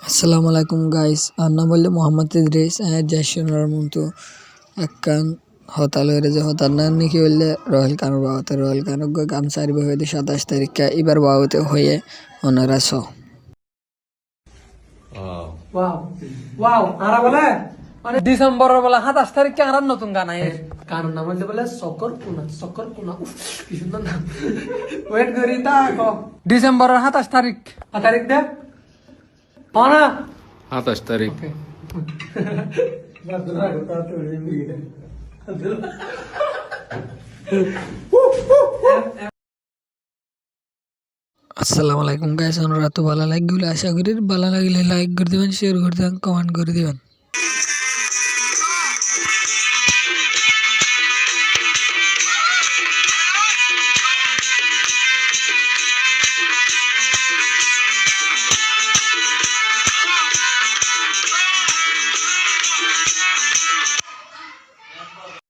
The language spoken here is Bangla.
আসসালামু আলাইকুম গাইস আর নাম বললে মোহাম্মদ ইদ্রিস জেশনার মতো একখান হতাল হয়ে যে হতাল না নাকি বললে রয়েল কানুর বাবতে রয়েল কানুর গামসারি হয়ে 27 তারিখ এবার বাবতে হয়ে ওনারা ওয়াও ওয়াও আরা বলে মানে ডিসেম্বরের বলে 27 তারিখে আর নতুন গান আয় কারণ নাম হচ্ছে বলে সকর কোনা কি সুন্দর নাম ওয়েট করি তা ডিসেম্বরের 27 তারিখ তারিখ দে না 27 তারিখ আসসালামু আলাইকুম গাইস ওনারা তো ভালো লাগলে আশা করি ভালো লাগলে লাইক করে দিবেন শেয়ার করে দিবেন কমেন্ট করে দিবেন।